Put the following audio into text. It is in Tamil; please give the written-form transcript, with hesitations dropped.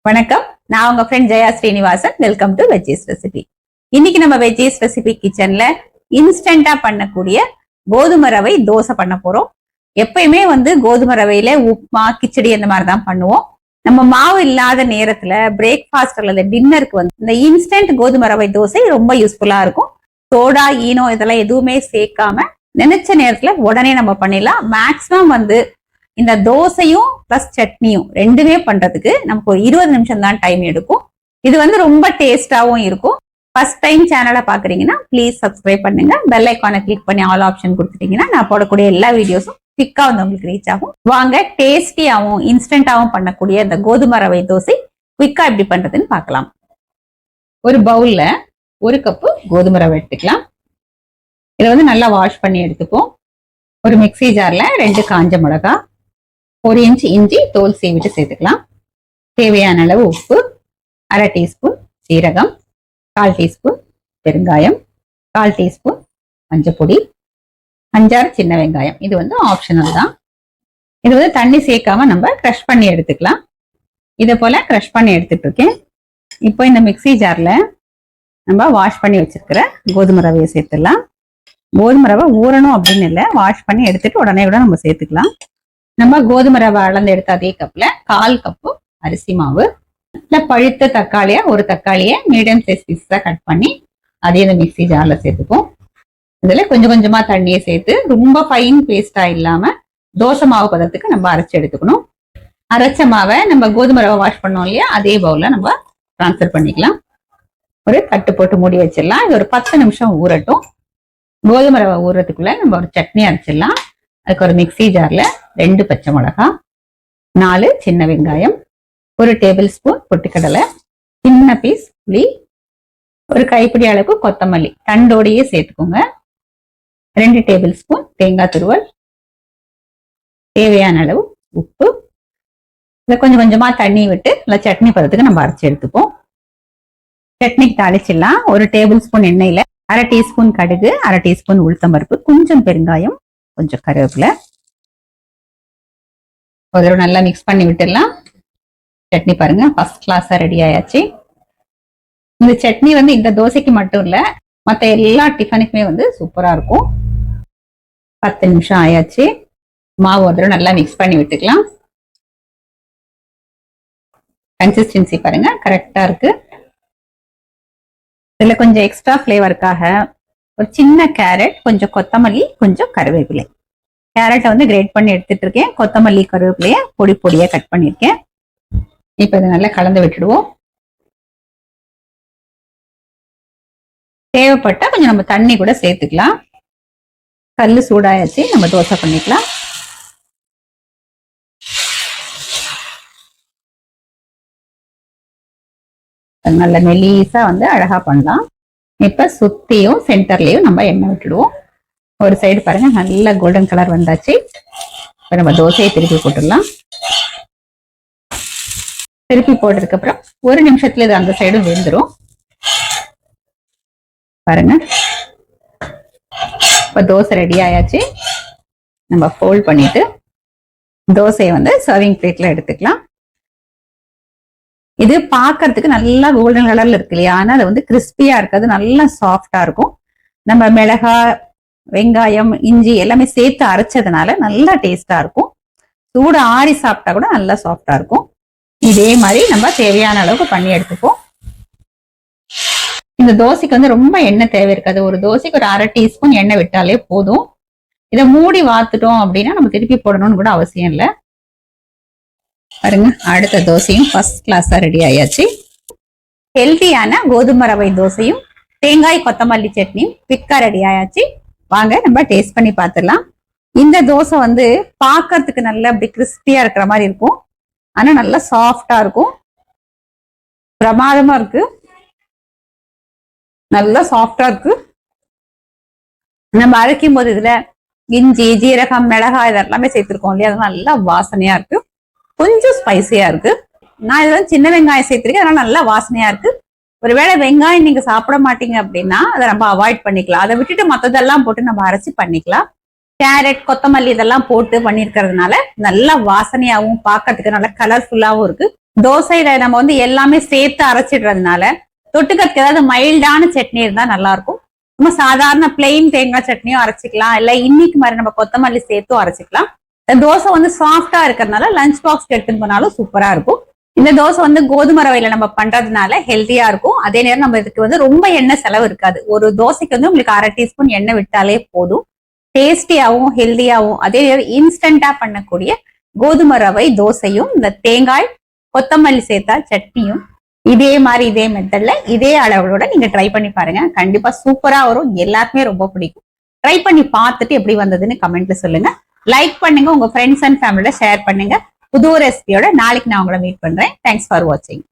வணக்கம். நான் உங்க friend Jaya Srinivasan. Welcome to veggies recipe. இன்னைக்கு நம்ம வெஜ்ஜீஸ் ரெசிபி கிச்சன்ல இன்ஸ்டன்டா பண்ணக்கூடிய கோதுமை ரவை தோசை பண்ண போறோம். எப்பயுமே கோதுமை ரவையில உப்புமா, கிச்சடி அந்த மாதிரி தான் பண்ணுவோம். நம்ம மாவு இல்லாத நேரத்துல பிரேக்ஃபாஸ்ட் அல்லது டின்னருக்கு இந்த இன்ஸ்டன்ட் கோதுமை ரவை தோசை ரொம்ப யூஸ்ஃபுல்லா இருக்கும். சோடா, ஈனோ இதெல்லாம் எதுவுமே சேர்க்காம நினைச்ச நேரத்துல உடனே நம்ம பண்ணிடலாம். மேக்சிமம் இந்த தோசையும் பிளஸ் சட்னியும் ரெண்டுமே பண்றதுக்கு நமக்கு ஒரு 20 நிமிஷம் தான் டைம் எடுக்கும். இது ரொம்ப டேஸ்டாவும் இருக்கும். ஃபர்ஸ்ட் டைம் சேனலை பாக்குறீங்கன்னா ப்ளீஸ் சப்ஸ்கிரைப் பண்ணுங்க. பெல் ஐக்கானை கிளிக் பண்ணி ஆல் ஆப்ஷன் கொடுத்துட்டீங்கன்னா நான் போடக்கூடிய எல்லா வீடியோஸும் குவிக்கா உங்களுக்கு ரீச் ஆகும். வாங்க, டேஸ்டியாவும் இன்ஸ்டன்டாவும் பண்ணக்கூடிய இந்த கோதுமை ரவை தோசை குவிக்கா எப்படி பண்றதுன்னு பார்க்கலாம். ஒரு பவுல்ல 1 கப்பு கோதுமை ரவை எடுத்துக்கலாம். இதை நல்லா வாஷ் பண்ணி எடுத்துப்போம். ஒரு மிக்சி ஜார்ல 2 காஞ்ச மிளகாய், 1 இன்ச் இஞ்சி தோல் சீவிட்டு சேர்த்துக்கலாம். தேவையான அளவு உப்பு, 1/2 டீஸ்பூன் சீரகம், 1/4 டீஸ்பூன் பெருங்காயம், 1/4 டீஸ்பூன் மஞ்சப்பொடி, 5-6 சின்ன வெங்காயம். இது ஆப்ஷனல் தான். இது தண்ணி சேர்க்காம நம்ம கிரஷ் பண்ணி எடுத்துக்கலாம். இதை போல கிரஷ் பண்ணி எடுத்துட்டு இருக்கேன். இப்போ இந்த மிக்சி ஜார்ல நம்ம வாஷ் பண்ணி வச்சிருக்கிற கோதுமை ரவையை சேர்த்துடலாம். கோதுமை ரவை ஊறணும் அப்படின்னு இல்லை, வாஷ் பண்ணி எடுத்துட்டு உடனே கூட நம்ம சேர்த்துக்கலாம். நம்ம கோதுமை ரவை அளந்து எடுத்த அதே கப்ல 1/4 கப்பு அரிசி மாவு, இல்ல பழுத்த தக்காளியா 1 தக்காளியை மீடியம் சைஸ் பீஸா கட் பண்ணி அதே இந்த மிக்சி ஜார்ல சேர்த்துப்போம். இதுல கொஞ்சம் கொஞ்சமா தண்ணியை சேர்த்து ரொம்ப ஃபைன் பேஸ்டா இல்லாம தோசை மாவு பதத்துக்கு நம்ம அரைச்சு எடுத்துக்கணும். அரைச்ச மாவை நம்ம கோதுமை ரவை வாஷ் பண்ணோம் இல்லையா, அதே பவுல்ல நம்ம டிரான்ஸ்ஃபர் பண்ணிக்கலாம். ஒரு தட்டு போட்டு மூடி வச்சிடலாம். இது ஒரு 10 நிமிஷம் ஊறட்டும். கோதுமை ரவை ஊறுறதுக்குள்ள நம்ம ஒரு சட்னி அரைச்சிடலாம். அதுக்கு ஒரு மிக்சி ஜார்ல 2 பச்சை மிளகாய், 4 சின்ன வெங்காயம், 1 டேபிள் ஸ்பூன் பொட்டுக்கடலை, சின்ன பீஸ் புளி, ஒரு கைப்பிடி அளவுக்கு கொத்தமல்லி தண்டோடையே சேர்த்துக்கோங்க, 2 டேபிள் ஸ்பூன் தேங்காய் துருவல், தேவையான அளவு உப்பு. இதை கொஞ்சம் கொஞ்சமா தண்ணி விட்டு நல்லா சட்னி பதத்துக்கு நம்ம அரைச்சி எடுத்துப்போம். சட்னிக்கு தாளிச்சிடலாம். 1 டேபிள் ஸ்பூன் எண்ணெயில 1/2 டீஸ்பூன் கடுகு, 1/2 டீஸ்பூன் உளுத்தம்பருப்பு, கொஞ்சம் பெருங்காயம், கொஞ்சம் கருவேப்பிலை. ஒரு தடவை நல்லா மிக்ஸ் பண்ணி விட்டுடலாம். சட்னி பாருங்க ஃபர்ஸ்ட் கிளாஸா ரெடி ஆயாச்சு. இந்த சட்னி இந்த தோசைக்கு மட்டும் இல்ல, மற்ற எல்லா டிஃபனுக்குமே சூப்பரா இருக்கும். 10 நிமிஷம் ஆயாச்சு. மாவு ஒரு தடவை நல்லா மிக்ஸ் பண்ணி விட்டுக்கலாம். கன்சிஸ்டன்சி பாருங்க கரெக்டா இருக்கு. இதுல கொஞ்சம் எக்ஸ்ட்ரா ஃபிளேவருக்காக ஒரு சின்ன கேரட், கொஞ்சம் கொத்தமல்லி, கொஞ்சம் கருவேப்பிலை. கேரட்டை கிரேட் பண்ணி எடுத்துட்டு இருக்கேன். கொத்தமல்லி, கருவேப்பிலைய பொடி பொடியா கட் பண்ணிருக்கேன். இப்ப இதை நல்லா கலந்து விட்டுடுவோம். தேவைப்பட்டா கொஞ்சம் நம்ம தண்ணி கூட சேர்த்துக்கலாம். கல்லு சூடாயாச்சு, நம்ம தோசை பண்ணிக்கலாம். நல்ல மெலிசா அழகா பண்ணலாம். இப்ப சுத்தியும் சென்டர்லயும் நம்ம எண்ணெய் விட்டுடுவோம். ஒரு சைடு பாருங்க நல்ல கோல்டன் கலர் வந்தாச்சு. இப்ப நம்ம தோசையை திருப்பி போட்டுடலாம். திருப்பி போட்டதுக்கு அப்புறம் 1 நிமிஷத்துல இது அந்த சைடும் வெந்துடும். பாருங்க இப்ப தோசை ரெடி ஆயாச்சு. நம்ம ஃபோல்ட் பண்ணிட்டு தோசையை சர்விங் பிளேட்ல எடுத்துக்கலாம். இது பாக்குறதுக்கு நல்லா கோல்டன் கலர்ல இருக்கு இல்லையா, ஆனா அது கிறிஸ்பியா இருக்காது, நல்லா சாஃப்டா இருக்கும். நம்ம மிளகாய், வெங்காயம், இஞ்சி எல்லாமே சேர்த்து அரைச்சதுனால நல்லா டேஸ்டா இருக்கும். சூடு ஆறி சாப்பிட்டா கூட நல்லா சாஃப்டா இருக்கும். இதே மாதிரி நம்ம தேவையான அளவுக்கு பண்ணி எடுத்துப்போம். இந்த தோசைக்கு ரொம்ப எண்ணெய் தேவை இருக்காது. ஒரு தோசைக்கு ஒரு 1/2 டீஸ்பூன் எண்ணெய் விட்டாலே போதும். இதை மூடி வாத்துட்டோம் அப்படின்னா நம்ம திருப்பி போடணும்னு கூட அவசியம் இல்லை. பாருங்க அடுத்த தோசையும் ஃபர்ஸ்ட் கிளாஸா ரெடி ஆயாச்சு. ஹெல்த்தியான கோதுமை ரவை தோசையும் தேங்காய் கொத்தமல்லி சட்னியும் குவிக்கா ரெடி ஆயாச்சு. வாங்க நம்ம டேஸ்ட் பண்ணி பார்த்துடலாம். இந்த தோசை பார்க்கறதுக்கு நல்லா அப்படி கிறிஸ்பியா இருக்கிற மாதிரி இருக்கும், ஆனா நல்லா சாஃப்டா இருக்கும். பிரமாதமா இருக்கு, நல்லா சாஃப்டா இருக்கு. நம்ம அரைக்கும் போது இதுல இஞ்சி, ஜீரகம், மிளகாய் இதெல்லாமே சேர்த்திருக்கோம் இல்லையா, அது நல்லா வாசனையா இருக்கு. கொஞ்சம் ஸ்பைசியா இருக்கு. நான் இதுல சின்ன வெங்காயம் சேர்த்திருக்கேன், அதனால நல்லா வாசனையா இருக்கு. ஒருவேளை வெங்காயம் நீங்க சாப்பிட மாட்டீங்க அப்படின்னா அதை நம்ம அவாய்ட் பண்ணிக்கலாம். அதை விட்டுட்டு மற்றதெல்லாம் போட்டு நம்ம அரைச்சி பண்ணிக்கலாம். கேரட், கொத்தமல்லி இதெல்லாம் போட்டு பண்ணிருக்கிறதுனால நல்லா வாசனையாவும் பார்க்கறதுக்கு நல்லா கலர்ஃபுல்லாவும் இருக்கு. தோசையில நம்ம வந்து எல்லாமே சேர்த்து அரைச்சிடுறதுனால தொட்டுக்கிறதுக்கு ஏதாவது மைல்டான சட்னி இருந்தா நல்லா இருக்கும். நம்ம சாதாரண பிளெயின் தேங்காய் சட்னியும் அரைச்சிக்கலாம், இல்ல இன்னைக்கு மாதிரி நம்ம கொத்தமல்லி சேர்த்தும் அரைச்சிக்கலாம். தோசை வந்து சாஃப்டா இருக்கிறதுனால லஞ்ச் பாக்ஸ்க்கு எடுத்துட்டு போனாலும் சூப்பரா இருக்கும். இந்த தோசை வந்து கோதுமை ரவையில நம்ம பண்றதுனால ஹெல்த்தியா இருக்கும். அதே நேரம் நம்ம இதுக்கு வந்து ரொம்ப எண்ணெய் செலவு இருக்காது. ஒரு தோசைக்கு வந்து உங்களுக்கு 1/2 டீஸ்பூன் எண்ணெய் விட்டாலே போதும். டேஸ்டியாவும் ஹெல்த்தியாவும் அதே நேரம் இன்ஸ்டன்டா பண்ணக்கூடிய கோதுமை ரவை தோசையும் இந்த தேங்காய் கொத்தமல்லி சேர்த்தா சட்னியும் இதே மாதிரி இதே மெத்தட்ல இதே அளவுகளோட நீங்க ட்ரை பண்ணி பாருங்க. கண்டிப்பா சூப்பரா வரும், எல்லாருக்குமே ரொம்ப பிடிக்கும். ட்ரை பண்ணி பார்த்துட்டு எப்படி வந்ததுன்னு கமெண்ட்ல சொல்லுங்க. லைக் பண்ணுங்க, உங்க ஃப்ரெண்ட்ஸ் அண்ட் ஃபேமிலியோட ஷேர் பண்ணுங்க. புது ரெசிபியோட நாளைக்கு நான் உங்களை மீட் பண்றேன். தேங்க்ஸ் ஃபார் வாட்சிங்.